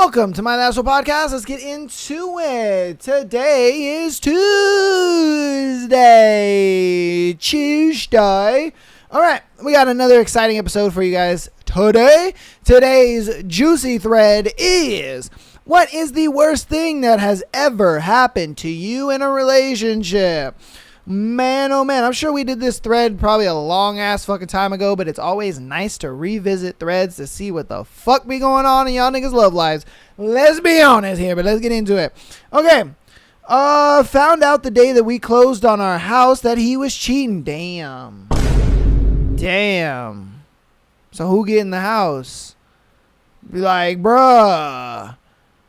Welcome to my National Podcast. Let's get into it. Today is Tuesday. All right, we got another exciting episode for you guys today. Today's juicy thread is, what is the worst thing that has ever happened to you in a relationship? Man, oh man, I'm sure we did this thread probably a long ass fucking time ago, but it's always nice to revisit threads to see what the fuck be going on in y'all niggas' love lives. Let's be honest here, but let's get into it. Okay, found out the day that we closed on our house that he was cheating. Damn. So who get in the house? Be like, bruh,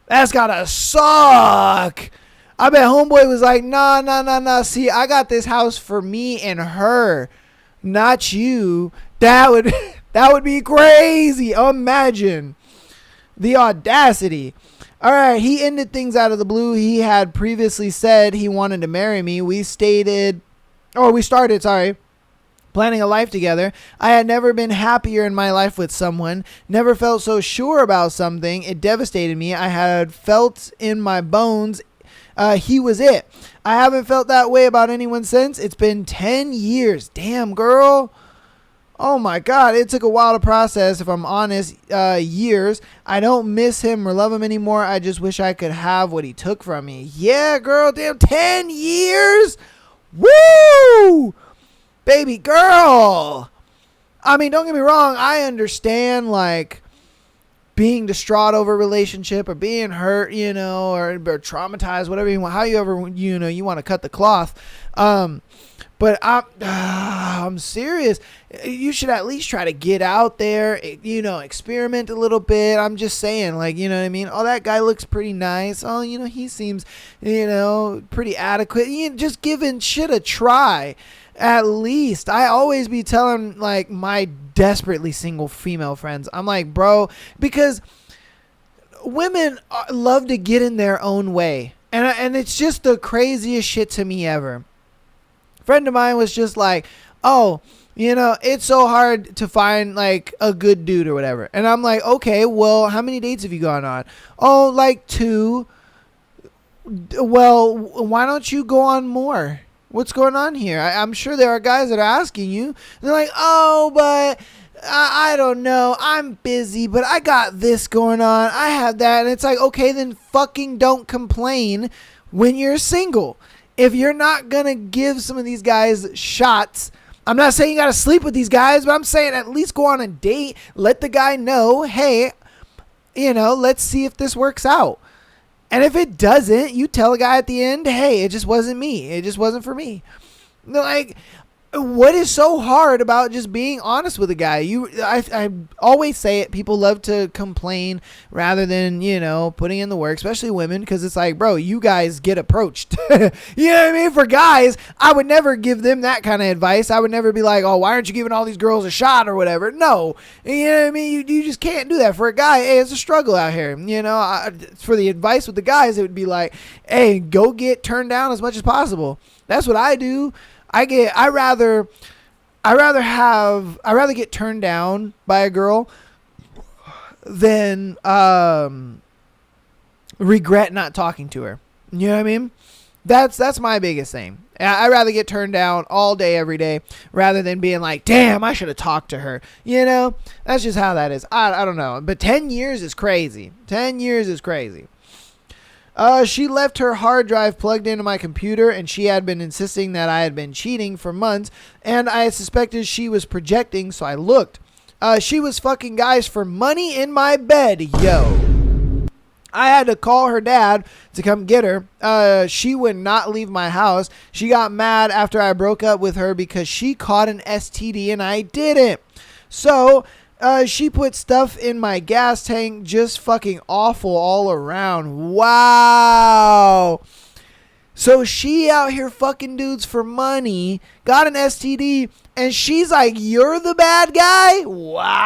that's gotta suck. I bet homeboy was like, nah. See, I got this house for me and her, not you. That would be crazy. Imagine the audacity. All right, he ended things out of the blue. He had previously said he wanted to marry me. We started planning a life together. I had never been happier in my life with someone. Never felt so sure about something. It devastated me. I had felt in my bones he was it. I haven't felt that way about anyone since. It's been 10 years. Damn, girl. Oh my God. It took a while to process, if I'm honest. Years. I don't miss him or love him anymore. I just wish I could have what he took from me. Yeah, girl. Damn, 10 years. Woo! Baby girl. I mean, don't get me wrong. I understand, like, being distraught over a relationship or being hurt, or traumatized, whatever you want, however, you want to cut the cloth. But I'm serious. You should at least try to get out there, experiment a little bit. I'm just saying, like, you know what I mean? Oh, that guy looks pretty nice. Oh, he seems, pretty adequate. Just giving shit a try. At least. I always be telling, like, my desperately single female friends, I'm like, bro, because women love to get in their own way. And it's just the craziest shit to me ever. A friend of mine was just like, oh, it's so hard to find, like, a good dude or whatever. And I'm like, okay, well, how many dates have you gone on? Oh, like 2. Well, why don't you go on more? What's going on here? I'm sure there are guys that are asking you. And they're like, oh, but I don't know. I'm busy, but I got this going on. I have that. And it's like, okay, then fucking don't complain when you're single. If you're not going to give some of these guys shots, I'm not saying you got to sleep with these guys, but I'm saying at least go on a date. Let the guy know, hey, let's see if this works out. And if it doesn't, you tell a guy at the end, hey, it just wasn't me. It just wasn't for me. Like, what is so hard about just being honest with a guy? I always say it. People love to complain rather than, putting in the work, especially women, because it's like, bro, you guys get approached. You know what I mean? For guys, I would never give them that kind of advice. I would never be like, oh, why aren't you giving all these girls a shot or whatever? No. You know what I mean? You just can't do that. For a guy, hey, it's a struggle out here. For the advice with the guys, it would be like, hey, go get turned down as much as possible. That's what I do. I rather get turned down by a girl than regret not talking to her. You know what I mean? That's my biggest thing. I'd rather get turned down all day, every day, rather than being like, damn, I should have talked to her. That's just how that is. I don't know. But 10 years is crazy. 10 years is crazy. She left her hard drive plugged into my computer, and she had been insisting that I had been cheating for months, and I suspected she was projecting, so I looked. She was fucking guys for money in my bed, yo. I had to call her dad to come get her. She would not leave my house. She got mad after I broke up with her because she caught an STD and I didn't. So she put stuff in my gas tank, just fucking awful all around. Wow. So she out here fucking dudes for money, got an STD, and she's like, you're the bad guy? Wow.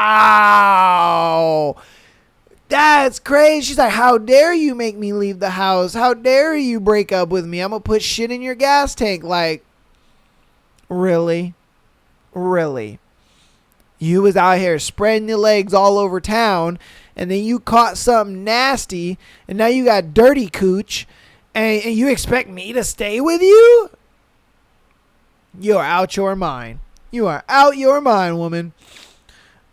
That's crazy. She's like, how dare you make me leave the house? How dare you break up with me? I'm going to put shit in your gas tank. Like, really? Really? You was out here spreading your legs all over town, and then you caught something nasty, and now you got dirty cooch, and you expect me to stay with you? You're out your mind. You are out your mind, woman.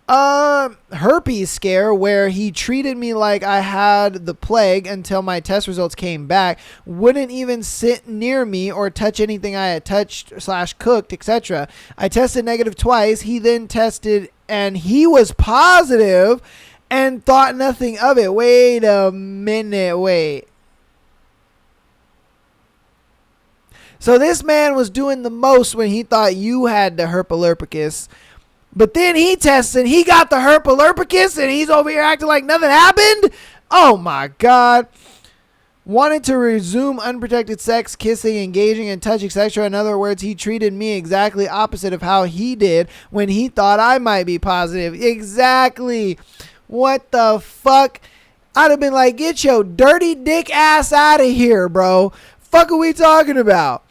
Herpes scare, where he treated me like I had the plague until my test results came back, wouldn't even sit near me or touch anything I had touched / cooked, etc. I tested negative twice. He then tested and he was positive and thought nothing of it. Wait a minute, wait. So this man was doing the most when he thought you had the herpes. But then he tested, he got the herpes, and he's over here acting like nothing happened? Oh my God. Wanted to resume unprotected sex, kissing, engaging, and touching, etc. In other words, he treated me exactly opposite of how he did when he thought I might be positive. Exactly. What the fuck? I'd have been like, get your dirty dick ass out of here, bro. Fuck are we talking about?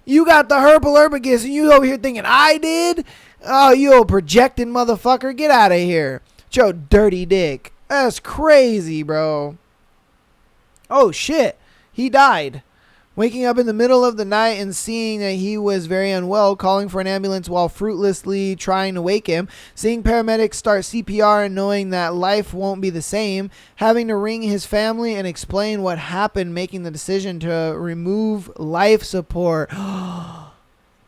You got the herpes and you over here thinking I did? Oh, you old projecting motherfucker. Get out of here. It's your dirty dick. That's crazy, bro. Oh, shit. He died. Waking up in the middle of the night and seeing that he was very unwell, calling for an ambulance while fruitlessly trying to wake him, seeing paramedics start CPR and knowing that life won't be the same, having to ring his family and explain what happened, making the decision to remove life support.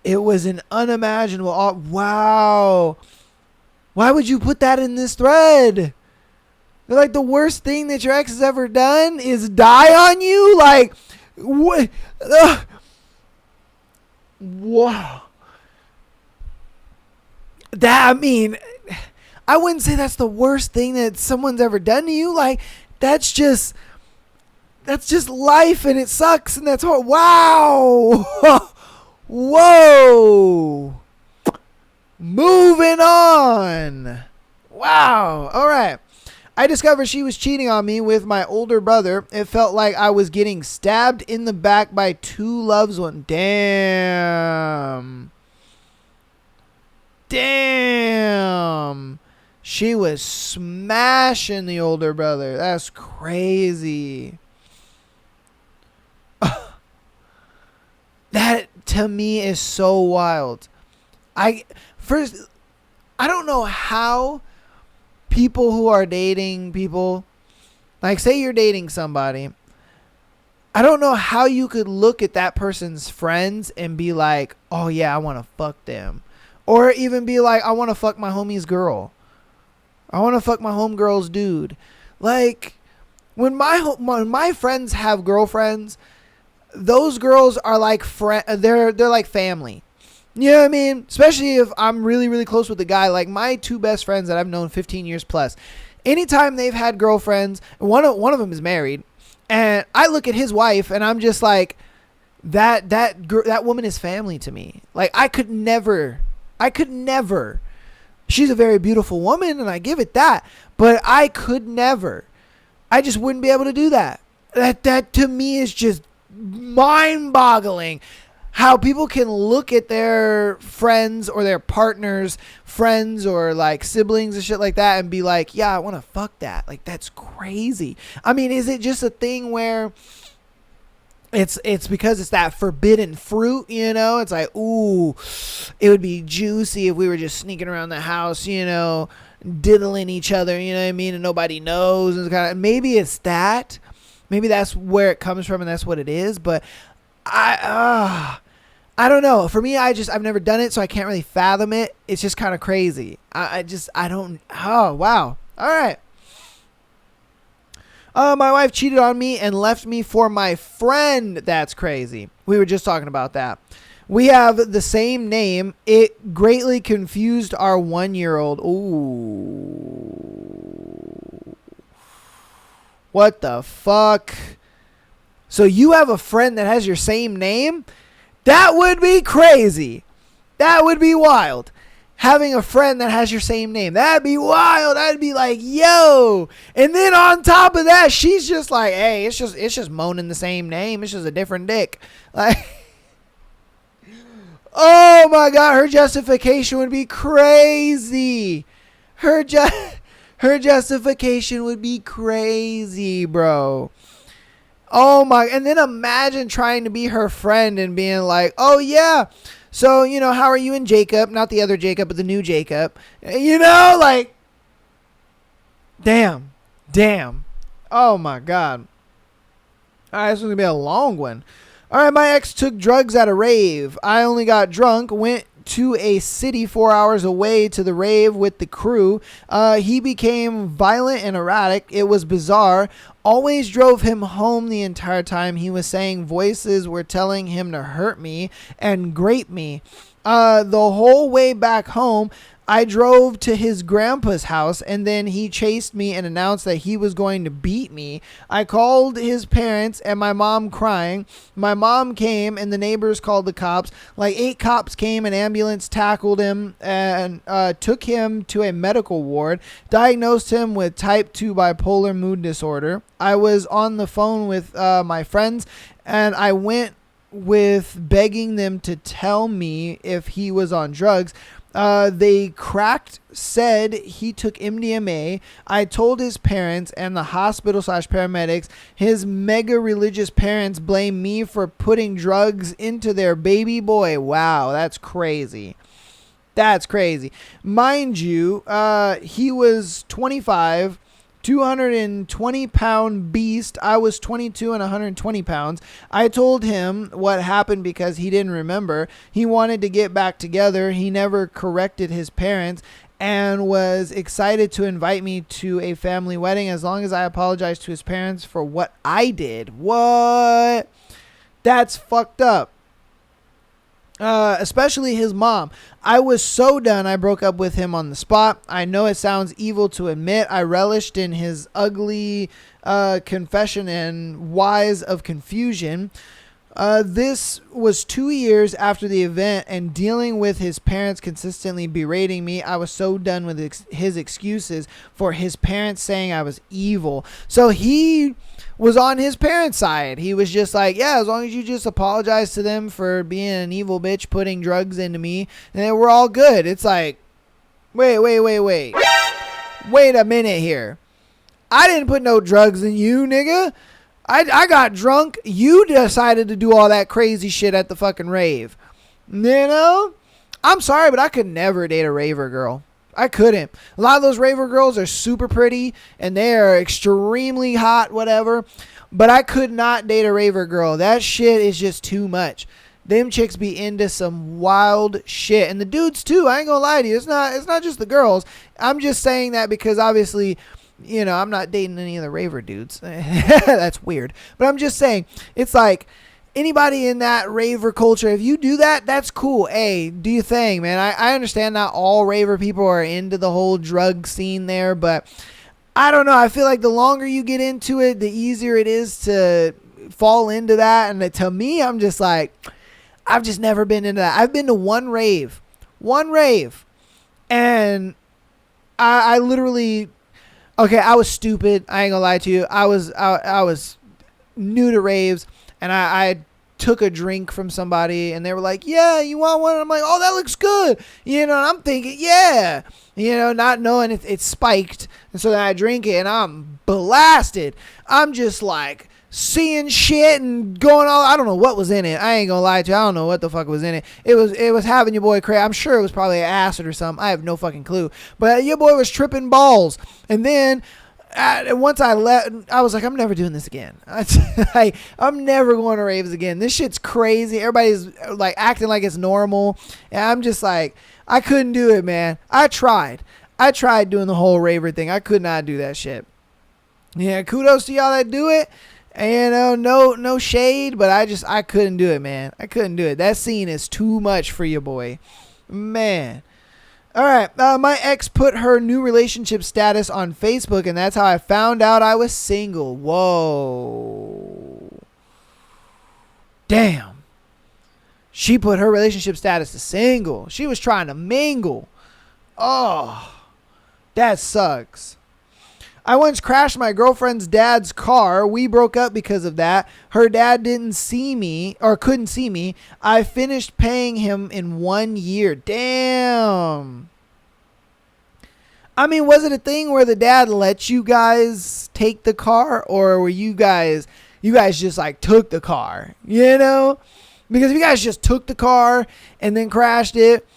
It was an unimaginable. Oh, wow. Why would you put that in this thread? They're like, the worst thing that your ex has ever done is die on you? Like, what? Wow. That, I mean, I wouldn't say that's the worst thing that someone's ever done to you. Like, that's just life, and it sucks, and that's hard. Wow. Whoa. Moving on. Wow. All right. I discovered she was cheating on me with my older brother. It felt like I was getting stabbed in the back by two loved ones. Damn. She was smashing the older brother. That's crazy. That to me is so wild. I don't know how people who are dating people, like say you're dating somebody, I don't know how you could look at that person's friends and be like, oh yeah, I want to fuck them. Or even be like, I want to fuck my homie's girl. I want to fuck my homegirl's dude. Like, when my friends have girlfriends, those girls are like they're like family. You know what I mean? Especially if I'm really, really close with the guy. Like my two best friends that I've known 15 years plus. Anytime they've had girlfriends, one of them is married, and I look at his wife and I'm just like, that woman is family to me. Like I could never. She's a very beautiful woman, and I give it that. But I could never. I just wouldn't be able to do that. That to me is just mind-boggling. How people can look at their friends or their partners' friends or like siblings and shit like that and be like, yeah, I want to fuck that. Like, that's crazy. I mean, is it just a thing where it's because it's that forbidden fruit, you know? It's like, ooh, it would be juicy if we were just sneaking around the house, you know, diddling each other, you know what I mean? And nobody knows. And kind of, maybe it's that. Maybe that's where it comes from and that's what it is. But I don't know. For me, I've never done it, so I can't really fathom it. It's just kind of crazy. I don't. Oh, wow. All right. My wife cheated on me and left me for my friend. That's crazy. We were just talking about that. We have the same name. It greatly confused our 1-year-old. Ooh. What the fuck? So you have a friend that has your same name? That would be crazy. That would be wild. Having a friend that has your same name. That'd be wild. I'd be like, yo. And then on top of that, she's just like, hey, it's just moaning the same name. It's just a different dick. Like, oh my God, her justification would be crazy. her ju- her justification would be crazy, bro. Oh my, and then imagine trying to be her friend and being like, "Oh yeah, so, how are you and Jacob? Not the other Jacob, but the new Jacob." Like, damn. Oh my God. All right, this is going to be a long one. All right, my ex took drugs at a rave. I only got drunk, went to a city 4 hours away to the rave with the crew. He became violent and erratic. It was bizarre. Always drove him home the entire time. He was saying voices were telling him to hurt me and grape me. The whole way back home, I drove to his grandpa's house, and then he chased me and announced that he was going to beat me. I called his parents and my mom crying. My mom came and the neighbors called the cops. Like 8 cops came, an ambulance tackled him and took him to a medical ward, diagnosed him with type 2 bipolar mood disorder. I was on the phone with my friends, and I went with begging them to tell me if he was on drugs. They said he took MDMA. I told his parents and the hospital/paramedics. His mega religious parents blame me for putting drugs into their baby boy. Wow, that's crazy. That's crazy. Mind you, he was 25, 220-pound beast. I was 22 and 120 pounds. I told him what happened because he didn't remember. He wanted to get back together. He never corrected his parents and was excited to invite me to a family wedding as long as I apologized to his parents for what I did. What? That's fucked up. Especially his mom. I was so done, I broke up with him on the spot. I know it sounds evil to admit. I relished in his ugly confession and wise of confusion. This was 2 years after the event, and dealing with his parents consistently berating me. I was so done with his excuses for his parents saying I was evil. So he was on his parents' side. He was just like, yeah, as long as you just apologize to them for being an evil bitch, putting drugs into me, then we're all good. It's like, wait. Wait a minute here. I didn't put no drugs in you, nigga. I got drunk. You decided to do all that crazy shit at the fucking rave. I'm sorry, but I could never date a raver girl. I couldn't. A lot of those raver girls are super pretty and they are extremely hot, whatever. But I could not date a raver girl. That shit is just too much. Them chicks be into some wild shit. And the dudes too, I ain't gonna lie to you. It's not just the girls. I'm just saying that because obviously, I'm not dating any of the raver dudes. That's weird. But I'm just saying, it's like, anybody in that raver culture, if you do that, that's cool. Hey, do your thing, man. I understand not all raver people are into the whole drug scene there, but I don't know. I feel like the longer you get into it, the easier it is to fall into that. And to me, I'm just like, I've just never been into that. I've been to one rave, and I literally, okay, I was stupid. I ain't gonna lie to you. I was new to raves. And I took a drink from somebody and they were like, yeah, you want one? And I'm like, oh, that looks good. And I'm thinking, yeah, not knowing it's spiked. And so then I drink it and I'm blasted. I'm just like seeing shit and going all, I don't know what was in it. I ain't gonna lie to you. I don't know what the fuck was in it. It was having your boy crazy. I'm sure it was probably acid or something. I have no fucking clue. But your boy was tripping balls. And then once I left, I was like, I'm never doing this again. I'm never going to raves again. This shit's crazy. Everybody's like acting like it's normal. And I'm just like, I couldn't do it, man. I tried doing the whole raver thing. I could not do that shit. Yeah, kudos to y'all that do it. And no shade, but I couldn't do it, man. I couldn't do it. That scene is too much for your boy, man. All right, my ex put her new relationship status on Facebook, and that's how I found out I was single. Whoa. Damn. She put her relationship status to single. She was trying to mingle. Oh, that sucks. I once crashed my girlfriend's dad's car. We broke up because of that. Her dad didn't see me or couldn't see me. I finished paying him in 1 year. Damn. I mean, was it a thing where the dad let you guys take the car, or were you guys just like took the car, you know? Because if you guys just took the car and then crashed it,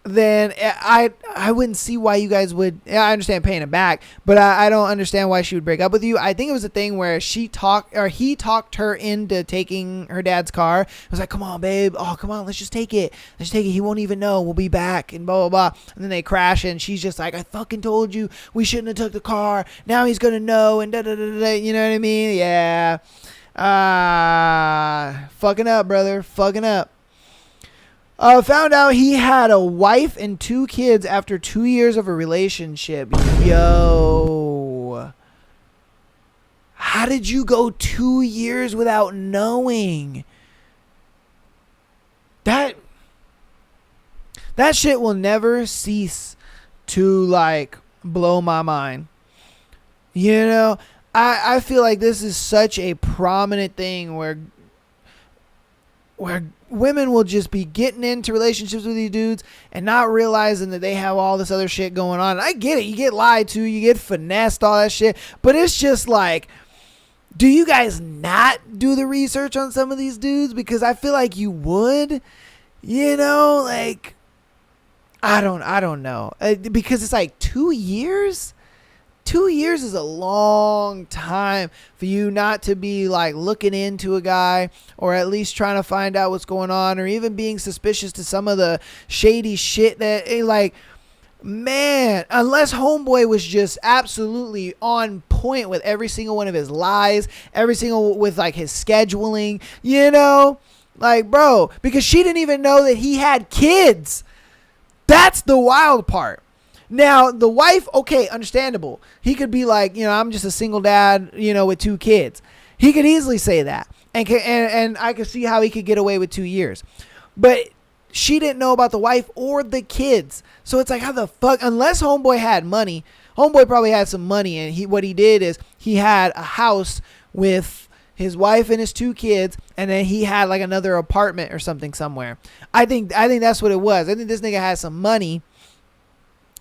then I wouldn't see why you guys would. I understand paying it back, but I don't understand why she would break up with you. I think it was a thing where he talked her into taking her dad's car. It was like, come on, babe. Oh, come on. Let's just take it. He won't even know. We'll be back and blah, blah, blah. And then they crash and she's just like, I fucking told you we shouldn't have took the car. Now he's going to know and da, da, da, da. You know what I mean? Yeah. Fucking up, brother. Fucking up. Found out he had a wife and 2 kids after 2 years of a relationship. Yo. How did you go 2 years without knowing? That shit will never cease to, like, blow my mind. You know, I feel like this is such a prominent thing where women will just be getting into relationships with these dudes and not realizing that they have all this other shit going on. And I get it. You get lied to, you get finessed, all that shit. But it's just like, do you guys not do the research on some of these dudes? Because I feel like you would, you know, like, I don't know. Because it's like 2 years? 2 years is a long time for you not to be like looking into a guy, or at least trying to find out what's going on, or even being suspicious to some of the shady shit that, like, man, unless homeboy was just absolutely on point with every single one of his lies, with like his scheduling, you know, like, bro, because she didn't even know that he had kids. That's the wild part. Now, the wife, okay, understandable. He could be like, you know, I'm just a single dad, you know, with 2 kids. He could easily say that. And I could see how he could get away with 2 years. But she didn't know about the wife or the kids. So it's like, how the fuck, unless homeboy had money, homeboy probably had some money. And what he did is he had a house with his wife and his 2 kids, and then he had like another apartment or something somewhere. I think that's what it was. I think this nigga had some money.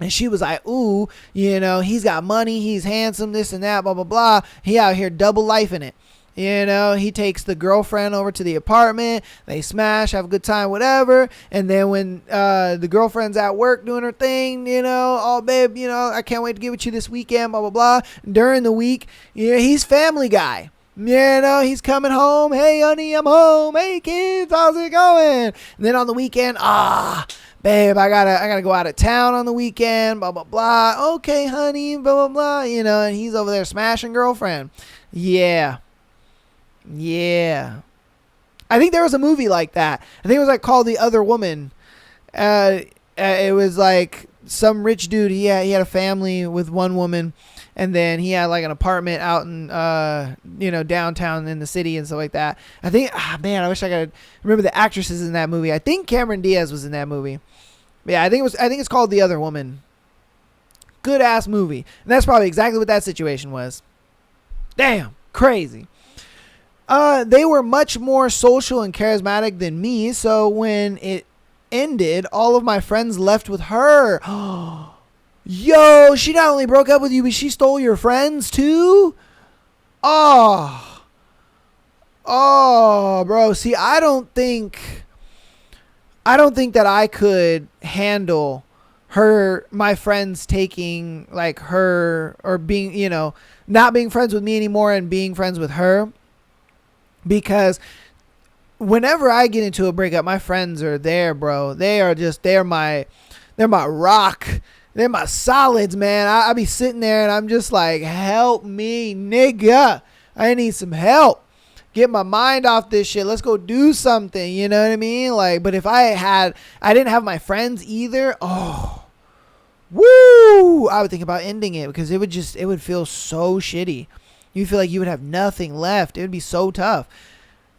And she was like, ooh, you know, he's got money, he's handsome, this and that, blah, blah, blah. He out here double life in it. You know, he takes the girlfriend over to the apartment. They smash, have a good time, whatever. And then when the girlfriend's at work doing her thing, you know, oh, babe, you know, I can't wait to get with you this weekend, blah, blah, blah. During the week, you know, he's family guy. You know, he's coming home. Hey, honey, I'm home. Hey, kids, how's it going? And then on the weekend, babe, I gotta go out of town on the weekend, blah, blah, blah. Okay, honey, blah, blah, blah. You know, and he's over there smashing girlfriend. Yeah. I think there was a movie like that. I think it was like called The Other Woman. It was like some rich dude. He had a family with one woman, and then he had like an apartment out in you know, downtown in the city and stuff like that. I think, man, I wish I could remember the actresses in that movie. I think Cameron Diaz was in that movie. Yeah, I think it's called The Other Woman. Good ass movie. And that's probably exactly what that situation was. Damn, crazy. They were much more social and charismatic than me, so when it ended, all of my friends left with her. Yo, she not only broke up with you, but she stole your friends too? Oh, bro. See, I don't think that I could handle my friends taking like her, or being, you know, not being friends with me anymore and being friends with her. Because whenever I get into a breakup, my friends are there, bro. They're my rock. They're my solids, man. I be sitting there and I'm just like, help me, nigga. I need some help. Get my mind off this shit. Let's go do something. You know what I mean? Like, but if I didn't have my friends either, woo, I would think about ending it, because it would feel so shitty. You feel like you would have nothing left. It would be so tough.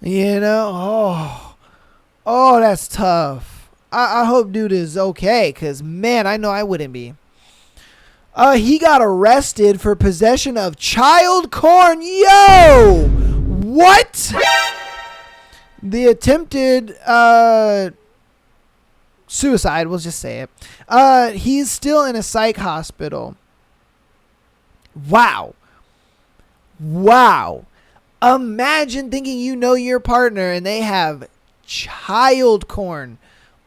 You know? Oh, that's tough. I hope dude is okay, because, man, I know I wouldn't be. He got arrested for possession of child corn. Yo! What? The attempted Suicide, we'll just say it. He's still in a psych hospital. Wow. Imagine thinking you know your partner and they have child porn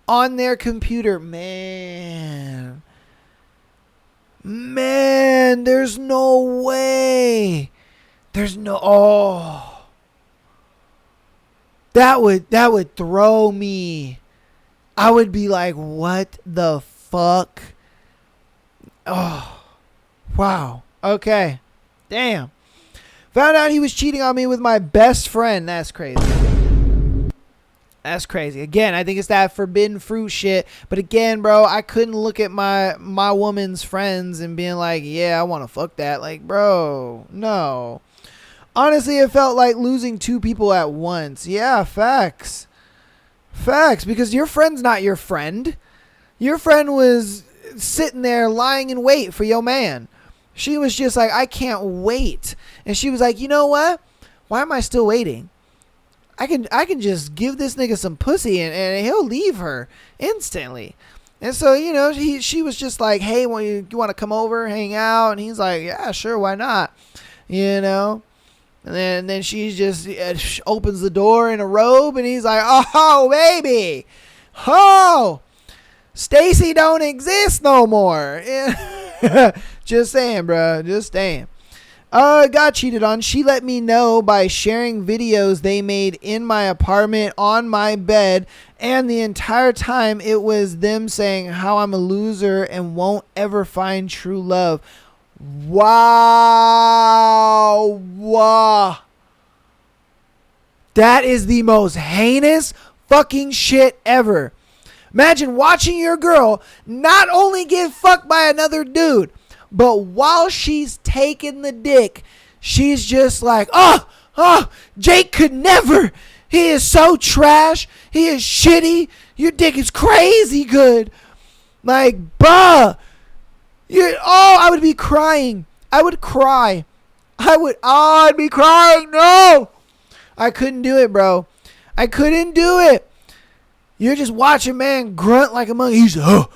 on their computer. Man, there's no way. That would throw me. I would be like, what the fuck? Oh, wow. Okay. Damn. Found out he was cheating on me with my best friend. That's crazy. Again, I think it's that forbidden fruit shit. But again, bro, I couldn't look at my woman's friends and being like, yeah, I want to fuck that. Like, bro, no. Honestly, it felt like losing two people at once. Yeah, facts. Because your friend's not your friend. Your friend was sitting there lying in wait for your man. She was just like, I can't wait. And she was like, you know what? Why am I still waiting? I can just give this nigga some pussy and he'll leave her instantly. And so, you know, she was just like, hey, you want to come over, hang out? And he's like, yeah, sure, why not? You know? And then she just opens the door in a robe and he's like, oh, baby. Oh, Stacy don't exist no more. Just saying, bro. Just saying. Got cheated on. She let me know by sharing videos they made in my apartment on my bed. And the entire time it was them saying how I'm a loser and won't ever find true love. Wow. That is the most heinous fucking shit ever. Imagine watching your girl not only get fucked by another dude, but while she's taking the dick, she's just like, oh, Jake could never. He is so trash. He is shitty. Your dick is crazy good. Like, bruh. I would be crying. I would cry. I'd be crying. No. I couldn't do it, bro. I couldn't do it. You're just watching man grunt like a monkey. He's oh.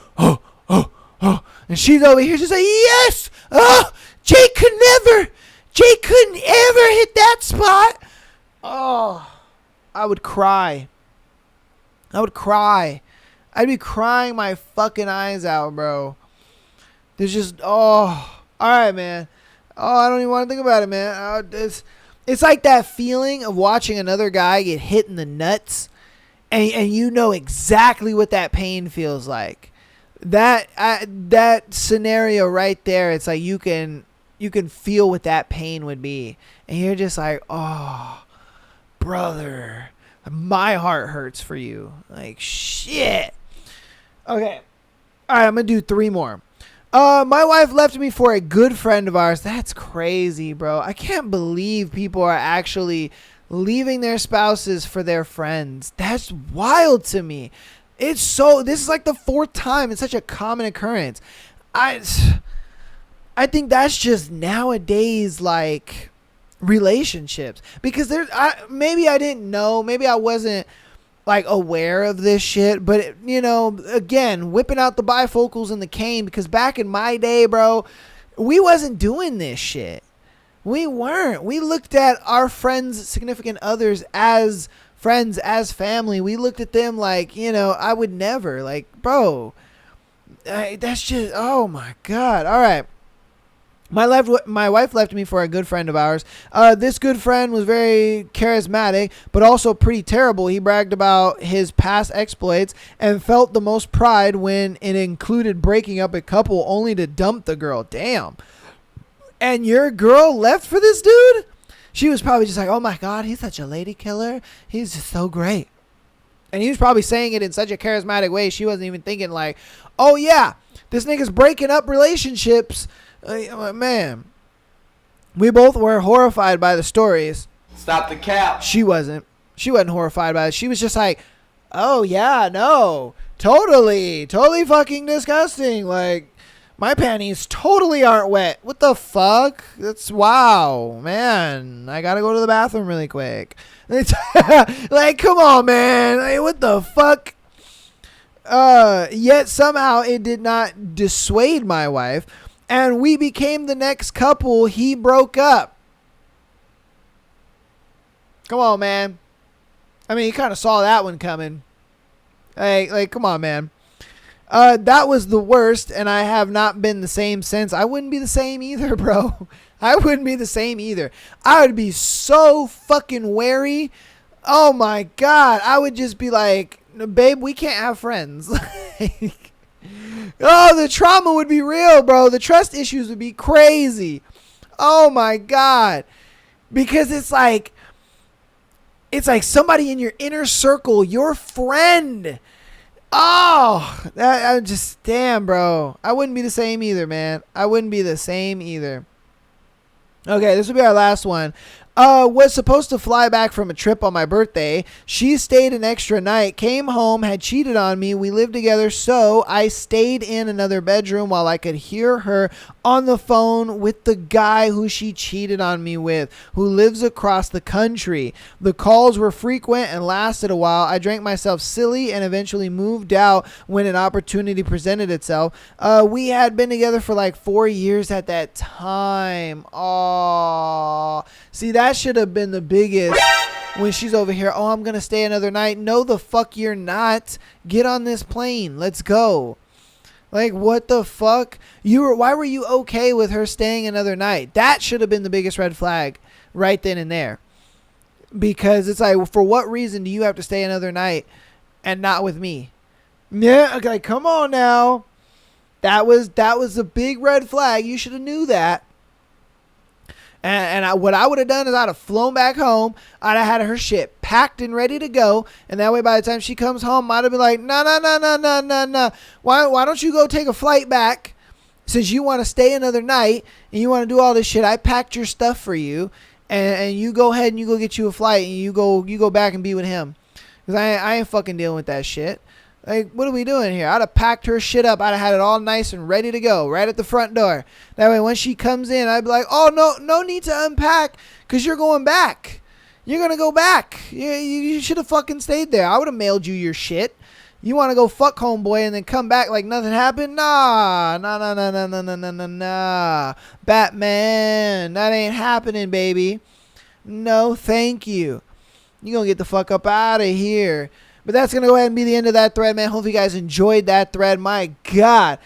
And she's over here just like, yes. Oh, Jake couldn't ever hit that spot. Oh, I would cry. I'd be crying my fucking eyes out, bro. There's just, all right, man. Oh, I don't even want to think about it, man. It's like that feeling of watching another guy get hit in the nuts, and you know exactly what that pain feels like. That scenario right there, it's like you can feel what that pain would be, and you're just like, oh, brother, my heart hurts for you. Like, shit. Okay, all right, I'm gonna do 3 more. My wife left me for a good friend of ours. That's crazy, bro. I can't believe people are actually leaving their spouses for their friends. That's wild to me. This is like the 4th time. It's such a common occurrence. I think that's just nowadays, like, relationships. Because maybe I didn't know. Maybe I wasn't, like, aware of this shit. But, you know, again, whipping out the bifocals and the cane. Because back in my day, bro, we wasn't doing this shit. We weren't. We looked at our friends' significant others as friends, as family. We looked at them like, you know, I would never. Like, bro, that's just, oh my God. All right. My wife left me for a good friend of ours. This good friend was very charismatic, but also pretty terrible. He bragged about his past exploits and felt the most pride when it included breaking up a couple only to dump the girl. Damn. And your girl left for this dude? She was probably just like, oh my God, he's such a lady killer. He's just so great. And he was probably saying it in such a charismatic way. She wasn't even thinking like, oh yeah, this nigga's breaking up relationships. Man, we both were horrified by the stories. Stop the cap. She wasn't horrified by it. She was just like, oh yeah, no, totally fucking disgusting. Like, my panties totally aren't wet. What the fuck? That's wow, man. I gotta go to the bathroom really quick. Like, come on, man. Like, what the fuck? Yet somehow it did not dissuade my wife, and we became the next couple he broke up. Come on, man. I mean, you kind of saw that one coming. Like, come on, man. That was the worst, and I have not been the same since. I wouldn't be the same either, bro. I wouldn't be the same either. I would be so fucking wary. Oh my God. I would just be like, babe, we can't have friends. Oh, the trauma would be real, bro. The trust issues would be crazy. Oh my God. Because it's like somebody in your inner circle, your friend. Oh, I just, damn, bro. I wouldn't be the same either, man. I wouldn't be the same either. Okay, this will be our last one. Was supposed to fly back from a trip on my birthday. She stayed an extra night, came home, had cheated on me. We lived together, so I stayed in another bedroom while I could hear her on the phone with the guy who she cheated on me with, who lives across the country. The calls were frequent and lasted a while. I drank myself silly and eventually moved out when an opportunity presented itself. We had been together for like 4 years at that time. Oh, see, that should have been the biggest when she's over here. Oh, I'm going to stay another night. No, the fuck you're not. Get on this plane. Let's go. Like, what the fuck? Why were you okay with her staying another night? That should have been the biggest red flag right then and there. Because it's like, for what reason do you have to stay another night and not with me? Yeah, okay, come on now. That was a big red flag. You should have knew that. And what I would have done is I'd have flown back home. I'd have had her shit packed and ready to go. And that way, by the time she comes home, I'd have been like, no. Why don't you go take a flight back? Since you want to stay another night and you want to do all this shit, I packed your stuff for you. And you go ahead and you go get you a flight and you go back and be with him. Because I ain't fucking dealing with that shit. Like, what are we doing here? I'd have packed her shit up. I'd have had it all nice and ready to go right at the front door. That way, when she comes in, I'd be like, oh, no need to unpack because you're going back. You're going to go back. You should have fucking stayed there. I would have mailed you your shit. You want to go fuck homeboy and then come back like nothing happened? Nah. Batman, that ain't happening, baby. No, thank you. You going to get the fuck up out of here. But that's going to go ahead and be the end of that thread, man. Hope you guys enjoyed that thread. My God.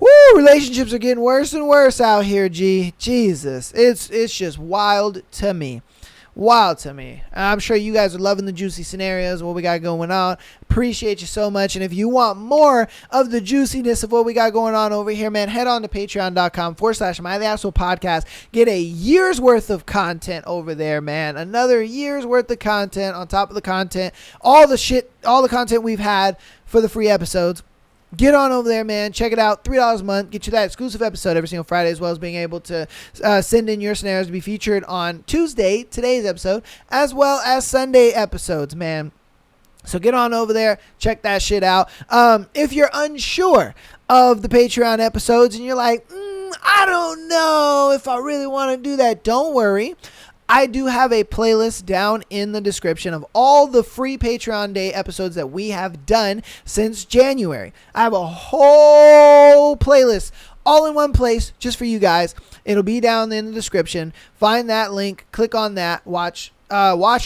Woo, relationships are getting worse and worse out here, G. Jesus. It's just wild to me. Wild to me. I'm sure you guys are loving the juicy scenarios, what we got going on. Appreciate you so much. And if you want more of the juiciness of what we got going on over here, man, head on to patreon.com/MyTheAsshole Get a year's worth of content over there, man. Another year's worth of content on top of the content. All the content we've had for the free episodes. Get on over there, man. Check it out. $3 a month. Get you that exclusive episode every single Friday, as well as being able to send in your scenarios to be featured on Tuesday, today's episode, as well as Sunday episodes, man. So get on over there. Check that shit out. If you're unsure of the Patreon episodes and you're like, I don't know if I really want to do that, don't worry. I do have a playlist down in the description of all the free Patreon Day episodes that we have done since January. I have a whole playlist all in one place just for you guys. It'll be down in the description. Find that link, click on that, watch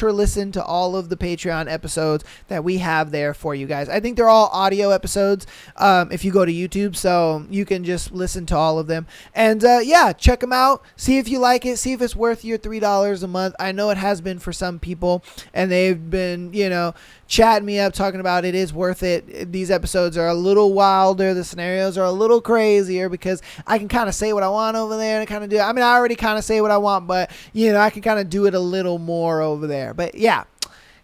or listen to all of the Patreon episodes that we have there for you guys. I think they're all audio episodes if you go to YouTube, so you can just listen to all of them. And yeah, check them out. See if you like it. See if it's worth your $3 a month. I know it has been for some people, and they've been, chatting me up talking about it is worth it. These episodes are a little wilder. The scenarios are a little crazier because I can kind of say what I want over there and kind of do it. I mean, I already kind of say what I want, but I can kind of do it a little more over there. But yeah,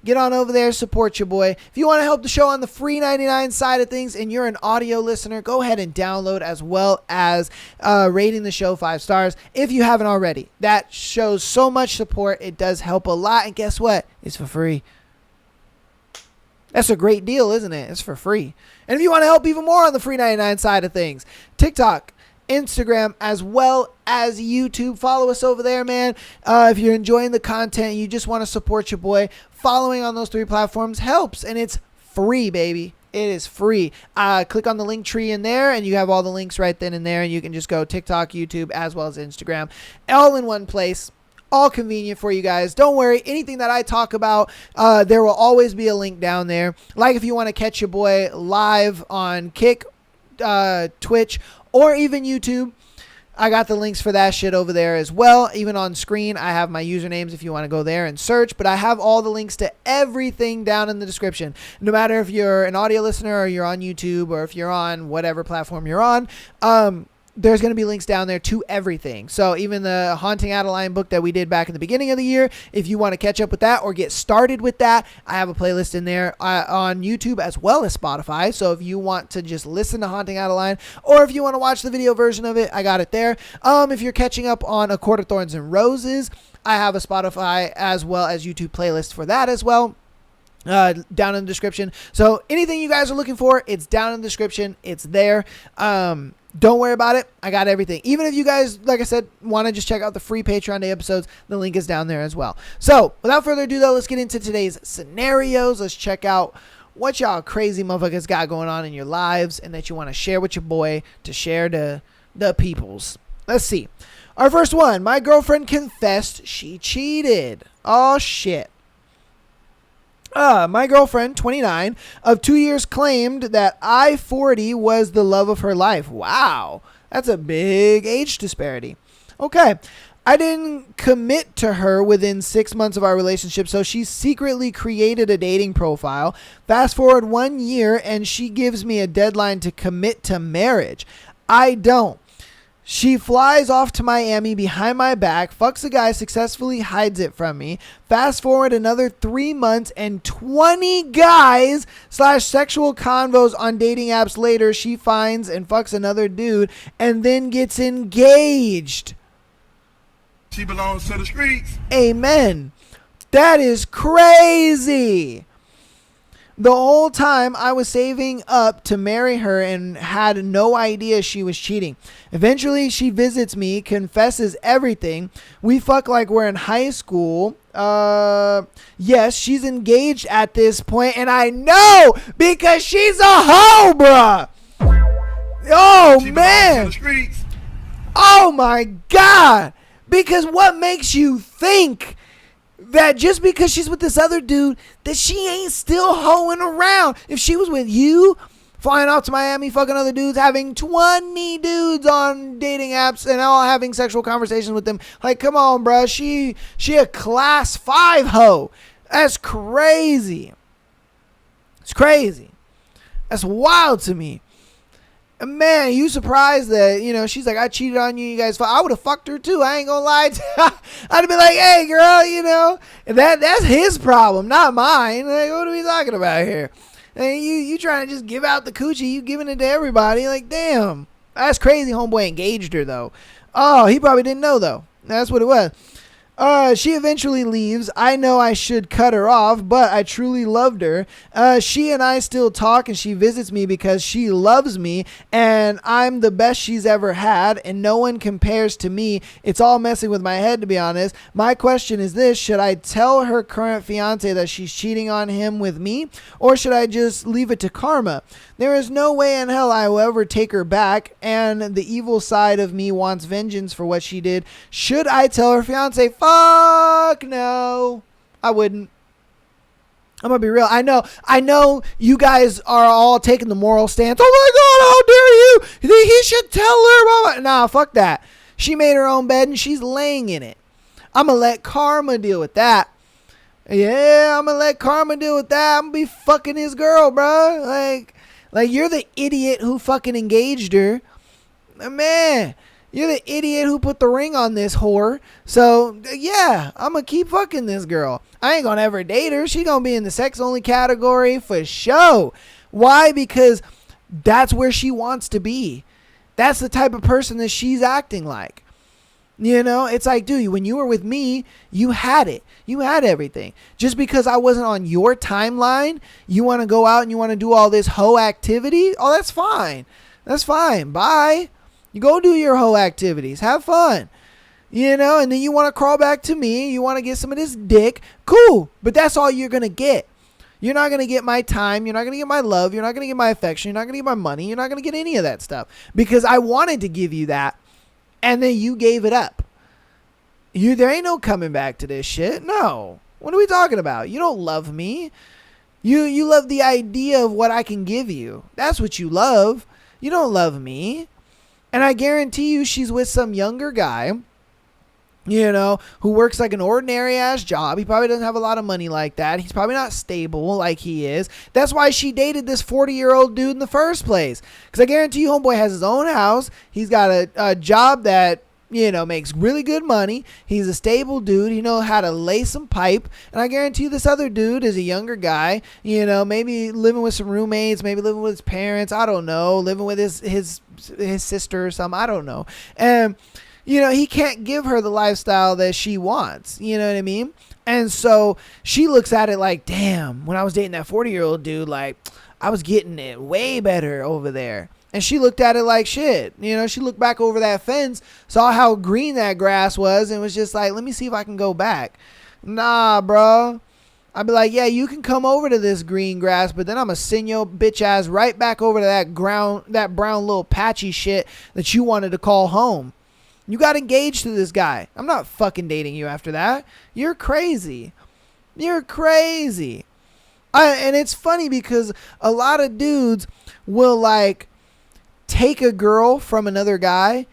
get on over there, support your boy. If you want to help the show on the free 99 side of things and you're an audio listener, go ahead and download, as well as rating the show 5 stars if you haven't already. That shows so much support. It does help a lot, and guess what? It's for free. That's a great deal, isn't it? It's for free. And if you want to help even more on the free 99 side of things, TikTok, Instagram, as well as YouTube. Follow us over there, man. If you're enjoying the content and you just want to support your boy, following on those 3 platforms helps, and it's free, baby. It is free. Click on the link tree in there, and you have all the links right then and there, and you can just go TikTok, YouTube, as well as Instagram, all in one place. All convenient for you guys. Don't worry. Anything that I talk about, there will always be a link down there. Like if you want to catch your boy live on Kick, Twitch, or even YouTube, I got the links for that shit over there as well. Even on screen, I have my usernames if you want to go there and search. But I have all the links to everything down in the description. No matter if you're an audio listener or you're on YouTube or if you're on whatever platform you're on, there's going to be links down there to everything. So even the Haunting Adeline book that we did back in the beginning of the year, if you want to catch up with that or get started with that, I have a playlist in there on YouTube as well as Spotify. So if you want to just listen to Haunting Adeline, or if you want to watch the video version of it, I got it there. If you're catching up on A Court of Thorns and Roses, I have a Spotify as well as YouTube playlist for that as well. Down in the description. So anything you guys are looking for, it's down in the description. It's there. Don't worry about it. I got everything. Even if you guys, like I said, want to just check out the free Patreon Day episodes, the link is down there as well. So without further ado, though, let's get into today's scenarios. Let's check out what y'all crazy motherfuckers got going on in your lives and that you want to share with your boy to share to the peoples. Let's see. Our first one. My girlfriend confessed she cheated. Oh, shit. My girlfriend, 29, of 2 years claimed that I, 40, was the love of her life. Wow. That's a big age disparity. Okay. I didn't commit to her within 6 months of our relationship, so she secretly created a dating profile. Fast forward 1 year, and she gives me a deadline to commit to marriage. I don't. She flies off to Miami behind my back, fucks a guy, successfully hides it from me. Fast forward another 3 months and 20 guys / sexual convos on dating apps later, she finds and fucks another dude and then gets engaged. She belongs to the streets. Amen. That is crazy. The whole time I was saving up to marry her and had no idea she was cheating. Eventually she visits me, confesses everything. We fuck like we're in high school. Yes, she's engaged at this point, and I know because she's a hoe, bruh. Oh, she man. Oh, my God. Because what makes you think that just because she's with this other dude, that she ain't still hoeing around? If she was with you, flying off to Miami, fucking other dudes, having 20 dudes on dating apps and all having sexual conversations with them, like, come on, bro, she a class 5 hoe. That's crazy. It's crazy. That's wild to me. Man, you surprised that, you know, she's like, I cheated on you, you guys I would have fucked her too. I ain't gonna lie to you. I'd be like, hey, girl, you know, that's his problem, not mine. Like, what are we talking about here? And you trying to just give out the coochie, you giving it to everybody. Like, damn. That's crazy. Homeboy engaged her, though. Oh, he probably didn't know, though. That's what it was. She eventually leaves. I know I should cut her off, but I truly loved her. She and I still talk, and she visits me because she loves me, and I'm the best she's ever had, and no one compares to me. It's all messing with my head, to be honest. My question is this: should I tell her current fiance that she's cheating on him with me, or should I just leave it to karma? There is no way in hell I will ever take her back, and the evil side of me wants vengeance for what she did. Should I tell her fiance? Fuck no. I wouldn't. I'm gonna be real. I know you guys are all taking the moral stance. Oh my God, how dare you? He should tell her. Nah, fuck that. She made her own bed and she's laying in it. I'm gonna let karma deal with that. Yeah, I'm gonna let karma deal with that. I'm gonna be fucking his girl, bro. Like you're the idiot who fucking engaged her. Man, you're the idiot who put the ring on this whore. So, yeah, I'm going to keep fucking this girl. I ain't going to ever date her. She going to be in the sex only category for sure. Why? Because that's where she wants to be. That's the type of person that she's acting like. You know, it's like, dude, when you were with me, you had it. You had everything. Just because I wasn't on your timeline, you want to go out and you want to do all this hoe activity? Oh, that's fine. That's fine. Bye. You go do your hoe activities. Have fun. You know, and then you want to crawl back to me. You want to get some of this dick. Cool. But that's all you're going to get. You're not going to get my time. You're not going to get my love. You're not going to get my affection. You're not going to get my money. You're not going to get any of that stuff because I wanted to give you that. And then you gave it up. There ain't no coming back to this shit. No. What are we talking about? You don't love me. You love the idea of what I can give you. That's what you love. You don't love me. And I guarantee you she's with some younger guy, who works like an ordinary ass job. He probably doesn't have a lot of money like that. He's probably not stable like he is. That's why she dated this 40-year-old dude in the first place. Because I guarantee you homeboy has his own house. He's got a job that makes really good money. He's a stable dude. He knows how to lay some pipe. And I guarantee you this other dude is a younger guy, maybe living with some roommates, maybe living with his parents. I don't know. Living with his sister or something. I don't know. And, he can't give her the lifestyle that she wants. You know what I mean? And so she looks at it like, damn, when I was dating that 40-year-old dude, like, I was getting it way better over there. And she looked at it like shit. She looked back over that fence, saw how green that grass was, and was just like, let me see if I can go back. Nah, bro. I'd be like, yeah, you can come over to this green grass, but then I'm going to send your bitch ass right back over to that brown little patchy shit that you wanted to call home. You got engaged to this guy. I'm not fucking dating you after that. You're crazy. You're crazy. And it's funny because a lot of dudes will like take a girl from another guy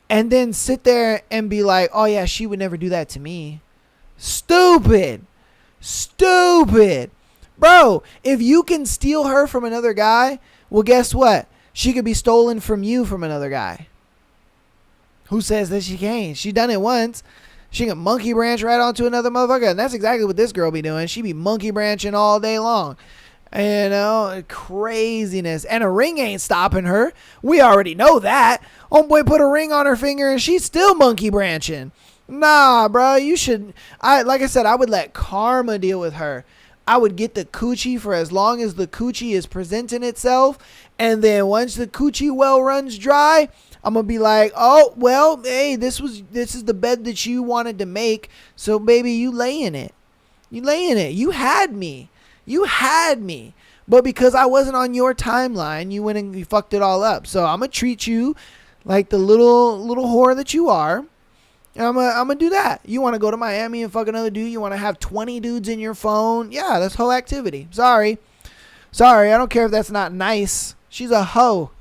and then sit there and be like, oh yeah, she would never do that to me. Stupid. Bro, if you can steal her from another guy, well, guess what? She could be stolen from you from another guy. Who says that she can't? She done it once. She can monkey branch right onto another motherfucker. And that's exactly what this girl be doing. She be monkey branching all day long. Craziness. And a ring ain't stopping her. We already know that. Homeboy put a ring on her finger and she's still monkey branching. Nah, bro. You should. Like I said, I would let karma deal with her. I would get the coochie for as long as the coochie is presenting itself. And then once the coochie well runs dry, I'm going to be like, oh, well, hey, this is the bed that you wanted to make. So, baby, you lay in it. You had me. But because I wasn't on your timeline, you went and you fucked it all up. So I'm going to treat you like the little whore that you are. And I'm going to do that. You want to go to Miami and fuck another dude? You want to have 20 dudes in your phone? Yeah, that's whole activity. Sorry. I don't care if that's not nice. She's a hoe.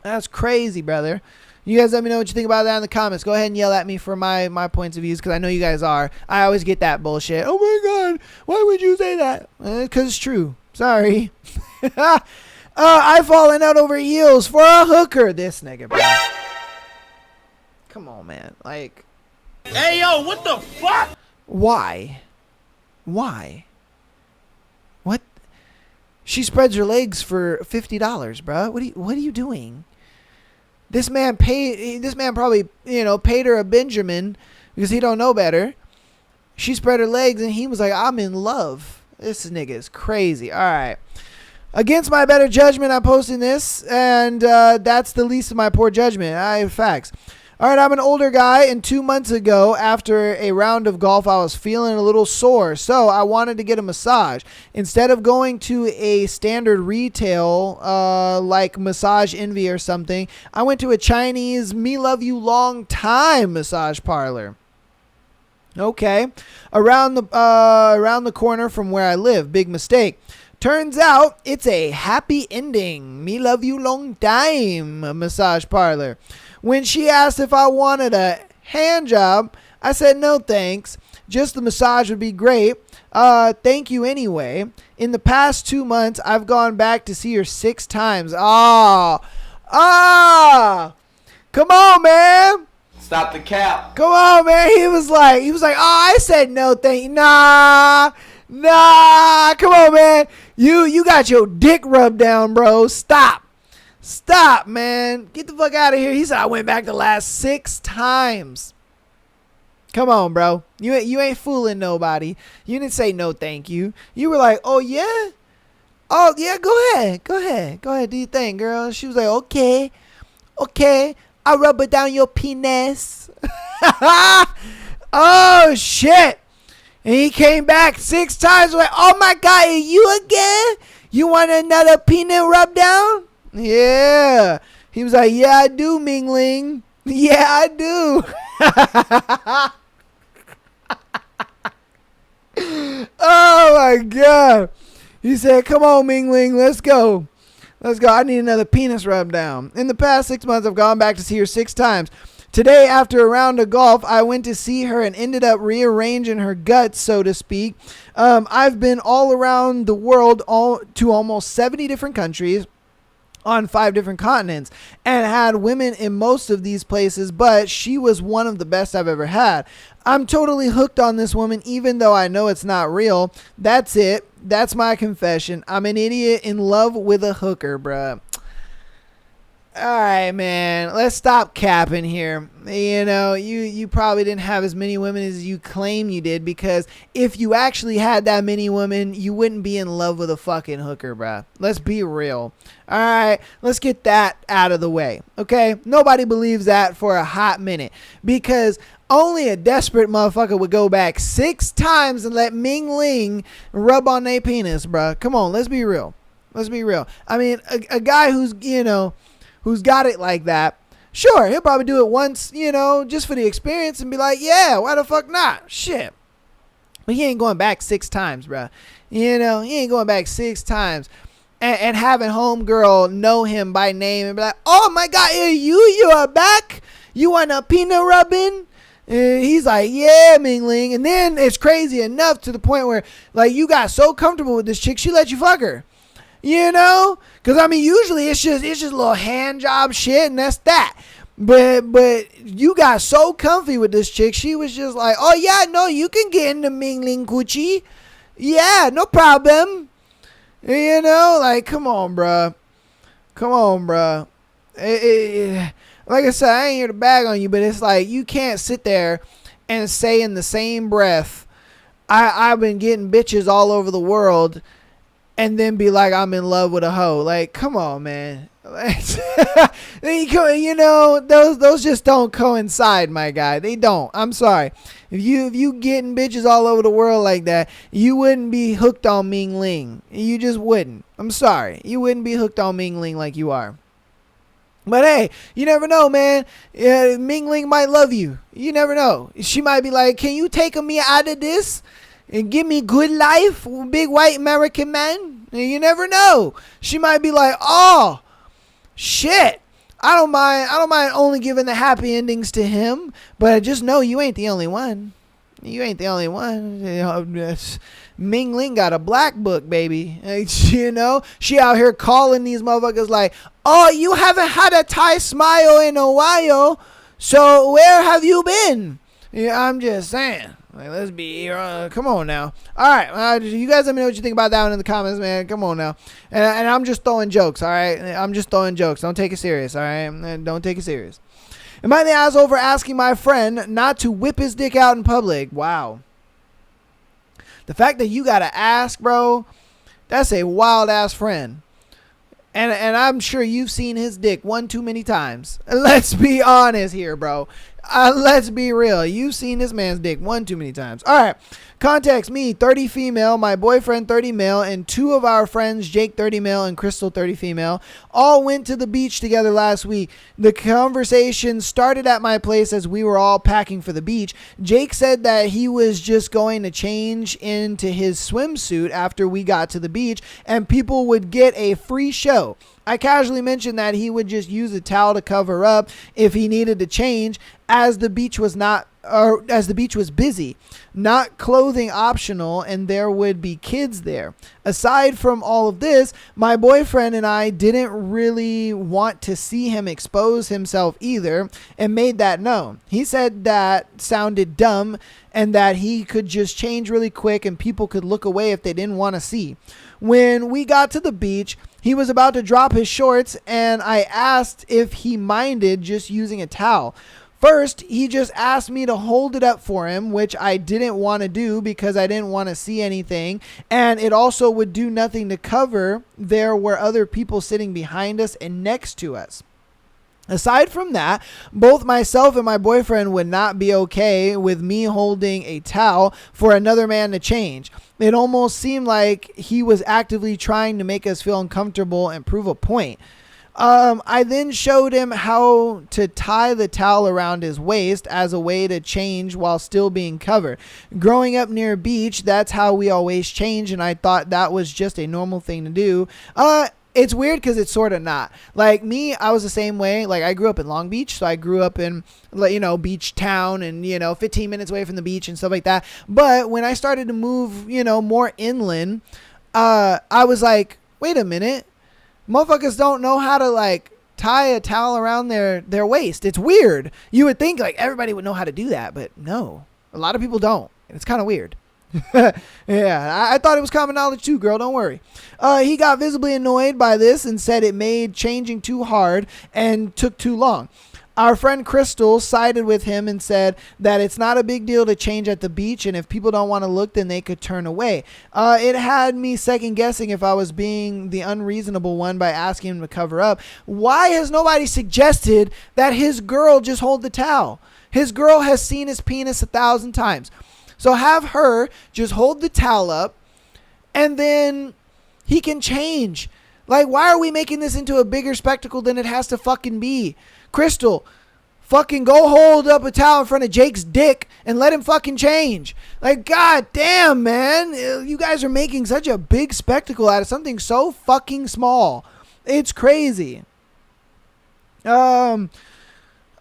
That's crazy, brother. You guys let me know what you think about that in the comments. Go ahead and yell at me for my points of views because I know you guys are. I always get that bullshit. Oh my God, why would you say that? Because it's true. Sorry. I've fallen out over heels for a hooker. This nigga, bro. Come on, man. Like. Hey, yo, what the fuck? Why? What? She spreads her legs for $50, bro. What are you doing? This man probably, paid her a Benjamin because he don't know better. She spread her legs and he was like, I'm in love. This nigga is crazy. All right. Against my better judgment, I'm posting this, and that's the least of my poor judgment. I have facts. All right, I'm an older guy, and 2 months ago, after a round of golf, I was feeling a little sore, so I wanted to get a massage. Instead of going to a standard retail, like Massage Envy or something, I went to a Chinese Me Love You Long Time massage parlor. Okay, around the corner from where I live. Big mistake. Turns out it's a happy ending Me Love You Long Time massage parlor. When she asked if I wanted a hand job, I said no thanks. Just the massage would be great. Thank you anyway. In the past 2 months, I've gone back to see her 6 times. Come on, man. Stop the cap. Come on, man. He was like, I said no thank you. Nah. Come on, man. You got your dick rubbed down, bro. Stop, man. Get the fuck out of here. He said I went back the last 6 times. Come on, bro. You ain't fooling nobody. You didn't say no thank you. You were like, oh, yeah? Oh, yeah, go ahead. Go ahead, do your thing, girl. She was like, okay. I'll rub it down your penis. Oh, shit. And he came back 6 times. Like, oh my God, you again? You want another peanut rub down? Yeah. He was like, yeah, I do, Ming Ling. Yeah, I do. Oh my God. He said, come on, Ming Ling, let's go. Let's go. I need another penis rub down. In the past 6 months, I've gone back to see her 6 times. Today, after a round of golf, I went to see her and ended up rearranging her guts, so to speak. I've been all around the world, to almost 70 different countries on 5 different continents, and had women in most of these places, but she was one of the best I've ever had. I'm totally hooked on this woman, even though I know it's not real. That's it. That's my confession. I'm an idiot in love with a hooker, bruh. All right, man. Let's stop capping here. You know, you probably didn't have as many women as you claim you did, because if you actually had that many women, you wouldn't be in love with a fucking hooker, bruh. Let's be real. All right, let's get that out of the way, okay? Nobody believes that for a hot minute, because only a desperate motherfucker would go back 6 times and let Ming Ling rub on their penis, bruh. Come on, let's be real. Let's be real. I mean, a guy who's, you know, who's got it like that, sure, he'll probably do it once, you know, just for the experience and be like, yeah, why the fuck not? Shit. But he ain't going back 6 times, bruh. You know, he ain't going back 6 times. And having homegirl know him by name and be like, oh my God, you are back? You want a peanut rubbing? And he's like, yeah, Ming Ling. And then it's crazy enough to the point where, like, you got so comfortable with this chick, she let you fuck her. You know? Because, I mean, usually it's just a little hand job shit, and that's that. But you got so comfy with this chick, she was just like, oh, yeah, no, you can get into Ming Ling Coochie. Yeah, no problem. You know? Like, come on, bruh. Come on, bruh. Like I said, I ain't here to bag on you, but it's like you can't sit there and say in the same breath, I've been getting bitches all over the world, and then be like, I'm in love with a hoe. Like, come on, man. You know, those just don't coincide, my guy. They don't. I'm sorry. If you getting bitches all over the world like that, you wouldn't be hooked on Ming Ling. You just wouldn't. I'm sorry. You wouldn't be hooked on Ming Ling like you are. But hey, you never know, man. Ming Ling might love you. You never know. She might be like, can you take me out of this and give me good life, big white American man? You never know. She might be like, oh, shit. I don't mind only giving the happy endings to him, but just know you ain't the only one. You ain't the only one. You know, Ming Ling got a black book, baby. You know, she out here calling these motherfuckers like, oh, you haven't had a Thai smile in a while, so where have you been? Yeah, I'm just saying. Like, let's be come on now. All right, you guys let me know what you think about that one in the comments, man. Come on now. And I'm just throwing jokes, all right? I'm just throwing jokes. Don't take it serious, all right? Don't take it serious. Am I the asshole for asking my friend not to whip his dick out in public? Wow. The fact that you got to ask, bro, that's a wild-ass friend. And I'm sure you've seen his dick one too many times. Let's be honest here, bro. Let's be real. You've seen this man's dick one too many times. All right. Context me, 30 female, my boyfriend 30 male, and 2 of our friends, Jake 30 male and Crystal 30 female, all went to the beach together last week. The conversation started at my place as we were all packing for the beach. Jake said that he was just going to change into his swimsuit after we got to the beach, and people would get a free show. I casually mentioned that he would just use a towel to cover up if he needed to change, as the beach was busy, not clothing optional, and there would be kids there. Aside from all of this, my boyfriend and I didn't really want to see him expose himself either, and made that known. He said that sounded dumb and that he could just change really quick and people could look away if they didn't want to see. When we got to the beach, he was about to drop his shorts, and I asked if he minded just using a towel. First, he just asked me to hold it up for him, which I didn't want to do because I didn't want to see anything, and it also would do nothing to cover. There were other people sitting behind us and next to us. Aside from that, both myself and my boyfriend would not be okay with me holding a towel for another man to change. It almost seemed like he was actively trying to make us feel uncomfortable and prove a point. I then showed him how to tie the towel around his waist as a way to change while still being covered. Growing up near a beach, that's how we always change, and I thought that was just a normal thing to do. It's weird because it's sort of not. Like me, I was the same way. Like I grew up in Long Beach, so I grew up in, beach town and, 15 minutes away from the beach and stuff like that. But when I started to move, more inland, I was like, wait a minute. Motherfuckers don't know how to like tie a towel around their waist. It's weird. You would think like everybody would know how to do that, but no, a lot of people don't. It's kind of weird. Yeah, I thought it was common knowledge too, girl. Don't worry. He got visibly annoyed by this and said it made changing too hard and took too long. Our friend Crystal sided with him and said that it's not a big deal to change at the beach, and if people don't want to look, then they could turn away. It had me second guessing if I was being the unreasonable one by asking him to cover up. Why has nobody suggested that his girl just hold the towel? His girl has seen his penis 1,000 times. So have her just hold the towel up and then he can change. Like, why are we making this into a bigger spectacle than it has to fucking be? Crystal, fucking go hold up a towel in front of Jake's dick and let him fucking change. Like, god damn, man. You guys are making such a big spectacle out of something so fucking small. It's crazy.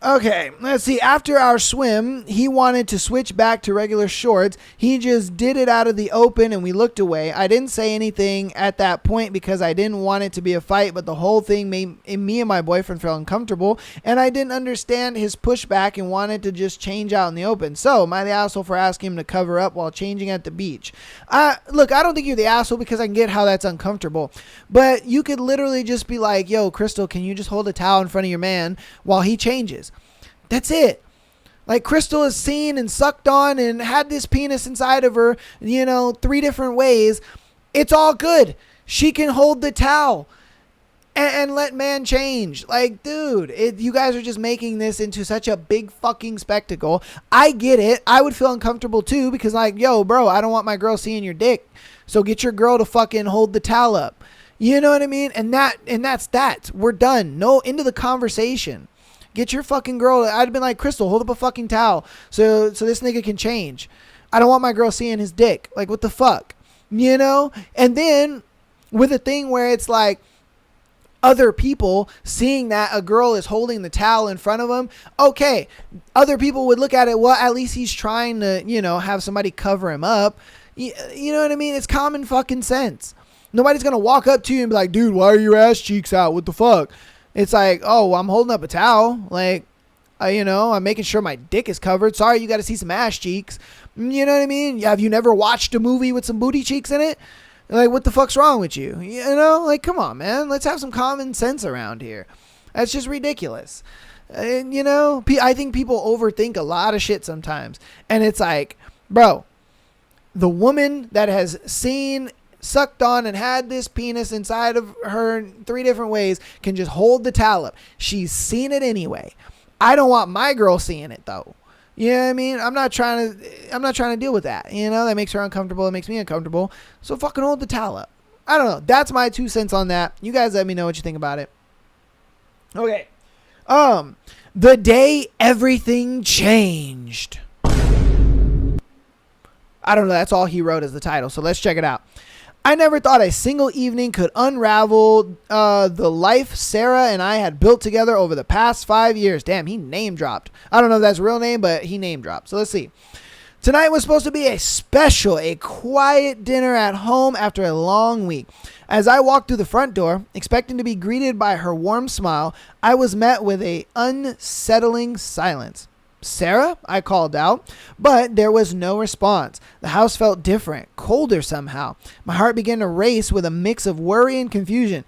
Okay, let's see. After our swim, he wanted to switch back to regular shorts. He just did it out of the open and we looked away. I didn't say anything at that point because I didn't want it to be a fight, but the whole thing made me and my boyfriend feel uncomfortable, and I didn't understand his pushback and wanted to just change out in the open. So, am I the asshole for asking him to cover up while changing at the beach? Look, I don't think you're the asshole because I can get how that's uncomfortable, but you could literally just be like, yo, Crystal, can you just hold a towel in front of your man while he changes? That's it. Like, Crystal has seen and sucked on and had this penis inside of her, 3 different ways. It's all good. She can hold the towel and let man change. Like, dude, you guys are just making this into such a big fucking spectacle. I get it. I would feel uncomfortable too because like, yo, bro, I don't want my girl seeing your dick. So get your girl to fucking hold the towel up. You know what I mean? And that's that. We're done. No, into the conversation. Get your fucking girl. I'd have been like, Crystal, hold up a fucking towel so this nigga can change. I don't want my girl seeing his dick. Like, what the fuck? And then with a thing where it's like other people seeing that a girl is holding the towel in front of them. Okay. Other people would look at it. Well, at least he's trying to, have somebody cover him up. You know what I mean? It's common fucking sense. Nobody's going to walk up to you and be like, dude, why are your ass cheeks out? What the fuck? It's like, oh, I'm holding up a towel. Like, I'm making sure my dick is covered. Sorry, you got to see some ass cheeks. You know what I mean? Have you never watched a movie with some booty cheeks in it? Like, what the fuck's wrong with you? Like, come on, man. Let's have some common sense around here. That's just ridiculous. And, I think people overthink a lot of shit sometimes. And it's like, bro, the woman that has seen, sucked on, and had this penis inside of her 3 different ways can just hold the towel up. She's seen it anyway. I don't want my girl seeing it though. You know what I mean? I'm not trying to deal with that. That makes her uncomfortable. It makes me uncomfortable. So fucking hold the towel up. I don't know. That's my 2 cents on that. You guys let me know what you think about it. Okay. The day everything changed. I don't know. That's all he wrote as the title. So let's check it out. I never thought a single evening could unravel the life Sarah and I had built together over the past 5 years. Damn, he name dropped. I don't know if that's a real name, but he name dropped. So let's see. Tonight was supposed to be a quiet dinner at home after a long week. As I walked through the front door, expecting to be greeted by her warm smile, I was met with an unsettling silence. Sarah, I called out, but there was no response. The house felt different, colder somehow. My heart began to race with a mix of worry and confusion.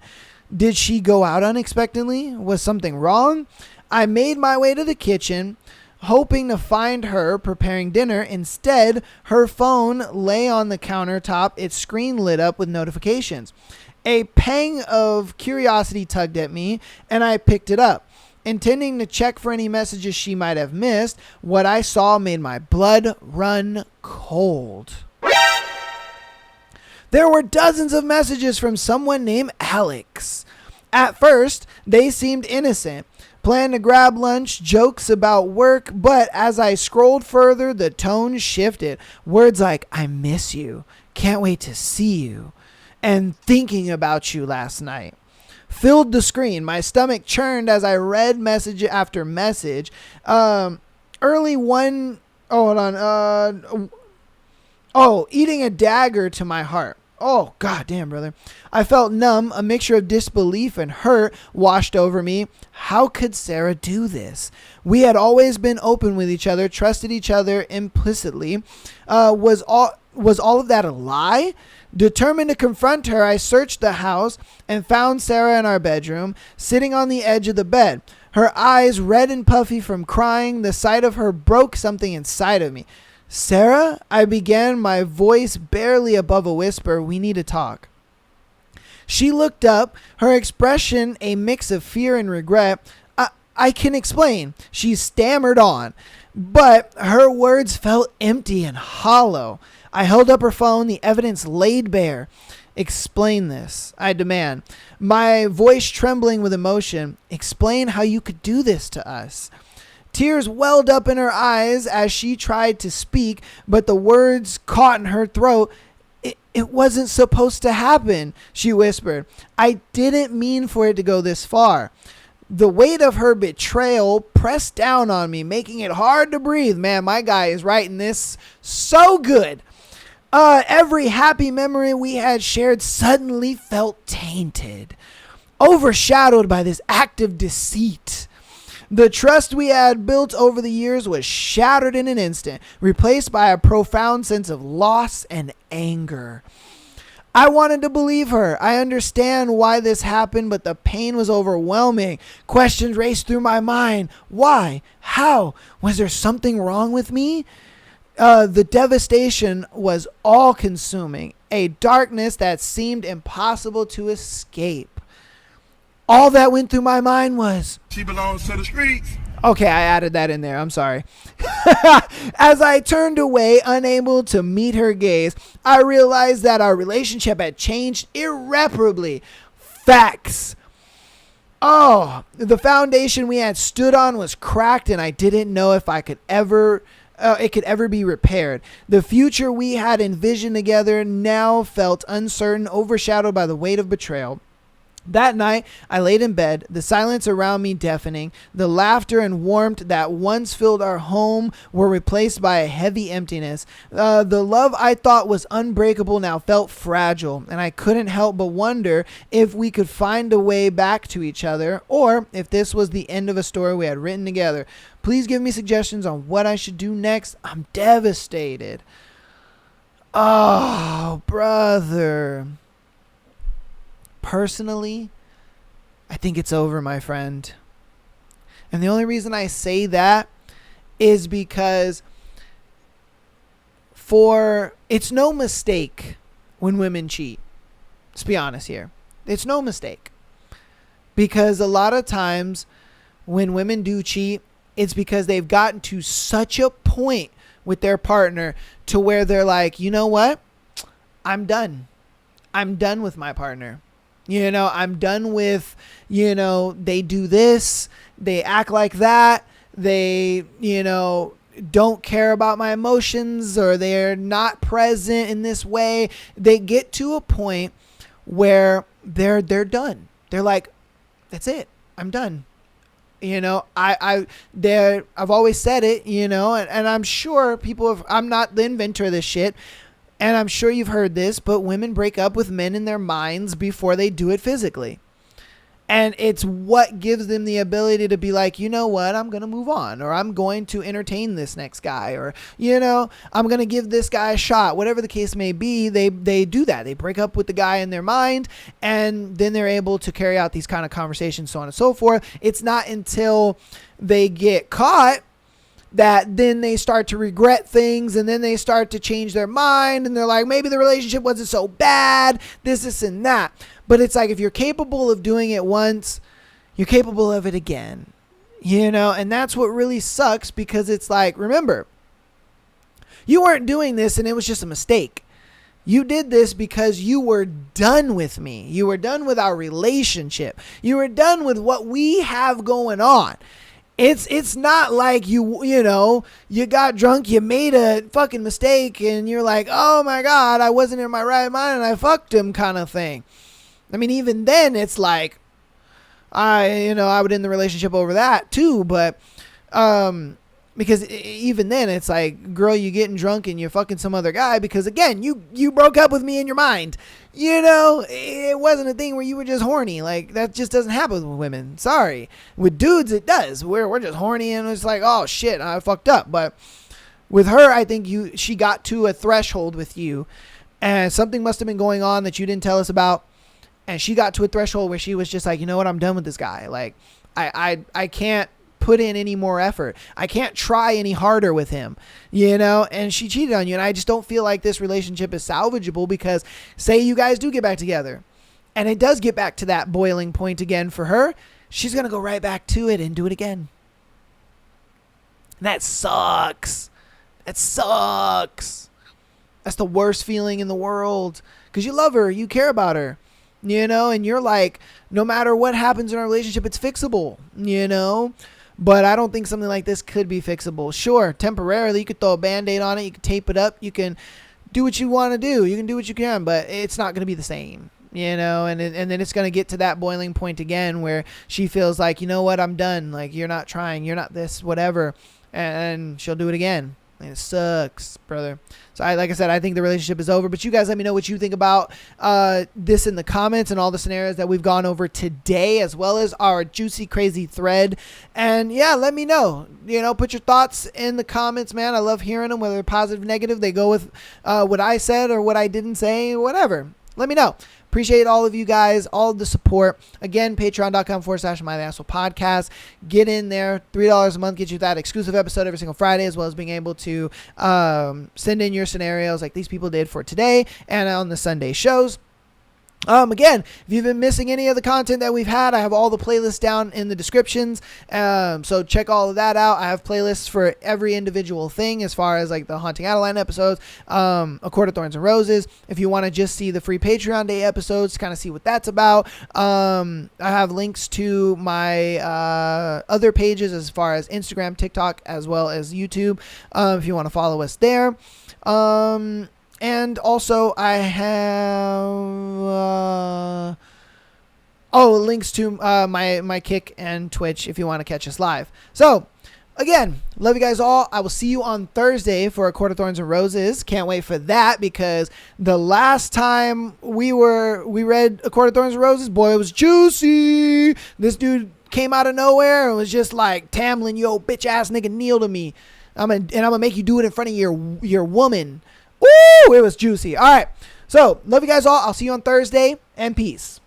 Did she go out unexpectedly? Was something wrong? I made my way to the kitchen, hoping to find her preparing dinner. Instead, her phone lay on the countertop, its screen lit up with notifications. A pang of curiosity tugged at me, and I picked it up. Intending to check for any messages she might have missed, what I saw made my blood run cold. There were dozens of messages from someone named Alex. At first, they seemed innocent. Planned to grab lunch, jokes about work, but as I scrolled further, the tone shifted. Words like, I miss you, can't wait to see you, and thinking about you last night filled the screen. My stomach churned as I read message after message. Eating a dagger to my heart. Oh, god damn, brother. I felt numb. A mixture of disbelief and hurt washed over me. How could Sarah do this? We had always been open with each other, trusted each other implicitly. Was all of that a lie? Determined to confront her, I searched the house and found Sarah in our bedroom, sitting on the edge of the bed. Her eyes red and puffy from crying. The sight of her broke something inside of me. Sarah, I began, my voice barely above a whisper. We need to talk. She looked up, her expression a mix of fear and regret. I can explain. She stammered on, but her words felt empty and hollow. I held up her phone, the evidence laid bare. Explain this, I demand, my voice trembling with emotion. Explain how you could do this to us. Tears welled up in her eyes as she tried to speak, but the words caught in her throat. It wasn't supposed to happen, she whispered. I didn't mean for it to go this far. The weight of her betrayal pressed down on me, making it hard to breathe. Man, my guy is writing this so good. Every happy memory we had shared suddenly felt tainted, overshadowed by this act of deceit. The trust we had built over the years was shattered in an instant, replaced by a profound sense of loss and anger. I wanted to believe her. I understand why this happened, but the pain was overwhelming. Questions raced through my mind. Why? How? Was there something wrong with me? The devastation was all-consuming, a darkness that seemed impossible to escape. All that went through my mind was, she belongs to the streets. Okay, I added that in there. I'm sorry. As I turned away, unable to meet her gaze, I realized that our relationship had changed irreparably. Facts. Oh, the foundation we had stood on was cracked, and I didn't know if it could ever be repaired. The future we had envisioned together now felt uncertain, overshadowed by the weight of betrayal. That night, I laid in bed, the silence around me deafening. The laughter and warmth that once filled our home were replaced by a heavy emptiness. The love I thought was unbreakable now felt fragile, and I couldn't help but wonder if we could find a way back to each other, or if this was the end of a story we had written together. Please give me suggestions on what I should do next. I'm devastated. Oh, brother. Personally, I think it's over, my friend. And the only reason I say that is because it's no mistake when women cheat. Let's be honest here. It's no mistake. Because a lot of times when women do cheat, it's because they've gotten to such a point with their partner to where they're like, you know what? I'm done. I'm done with my partner. I'm done with, they do this, they act like that, they, don't care about my emotions, or they're not present in this way. They get to a point where they're done. They're like, that's it. I'm done. I've always said it, and I'm sure I'm not the inventor of this shit. And I'm sure you've heard this, but women break up with men in their minds before they do it physically. And it's what gives them the ability to be like, you know what, I'm going to move on, or I'm going to entertain this next guy, or, I'm going to give this guy a shot. Whatever the case may be, they do that. They break up with the guy in their mind, and then they're able to carry out these kind of conversations, so on and so forth. It's not until they get caught that then they start to regret things, and then they start to change their mind, and they're like, maybe the relationship wasn't so bad, this and that. But it's like, if you're capable of doing it once, you're capable of it again. And that's what really sucks, because it's like, remember, you weren't doing this and it was just a mistake. You did this because you were done with me. You were done with our relationship. You were done with what we have going on. It's not like you got drunk, you made a fucking mistake, and you're like, oh my God, I wasn't in my right mind and I fucked him kind of thing. I mean, even then it's like, I would end the relationship over that too, but, because even then it's like, girl, you getting drunk and you're fucking some other guy because, again, you broke up with me in your mind. It wasn't a thing where you were just horny. Like, that just doesn't happen with women. Sorry. With dudes, it does. We're just horny and it's like, oh shit, I fucked up. But with her, I think she got to a threshold with you, and something must have been going on that you didn't tell us about. And she got to a threshold where she was just like, you know what, I'm done with this guy. Like, I can't put in any more effort. I can't try any harder with him, and she cheated on you. And I just don't feel like this relationship is salvageable, because say you guys do get back together and it does get back to that boiling point again for her, she's going to go right back to it and do it again. And that sucks. That sucks. That's the worst feeling in the world, because you love her, you care about her, and you're like, no matter what happens in our relationship, it's fixable, But I don't think something like this could be fixable. Sure, temporarily, you could throw a Band-Aid on it. You can tape it up. You can do what you want to do. You can do what you can, but it's not going to be the same, and then it's going to get to that boiling point again where she feels like, you know what, I'm done. Like, you're not trying. You're not this, whatever. And she'll do it again. It sucks, brother. So like I said, I think the relationship is over, but you guys let me know what you think about this in the comments and all the scenarios that we've gone over today, as well as our juicy, crazy thread. And yeah, let me know, put your thoughts in the comments, man. I love hearing them, whether positive, negative, they go with what I said or what I didn't say, whatever. Let me know. Appreciate all of you guys, all of the support. Again, patreon.com/MyAssholePodcast. Get in there. $3 a month gets you that exclusive episode every single Friday, as well as being able to send in your scenarios like these people did for today and on the Sunday shows. Again, if you've been missing any of the content that we've had, I have all the playlists down in the descriptions. So check all of that out. I have playlists for every individual thing, as far as like the Haunting Adeline episodes, A Court of Thorns and Roses. If you want to just see the free Patreon Day episodes, kind of see what that's about. I have links to my other pages, as far as Instagram, TikTok, as well as YouTube, if you want to follow us there. And also I have links to my Kick and Twitch if you want to catch us live. So again, love you guys all. I will see you on Thursday for A Court of Thorns and Roses. Can't wait for that, because the last time we read A Court of Thorns and Roses, boy, it was juicy. This dude came out of nowhere and was just like, Tamlin, yo, bitch ass nigga, kneel to me. I'm gonna make you do it in front of your woman. Ooh, it was juicy. All right. So, love you guys all. I'll see you on Thursday, and peace.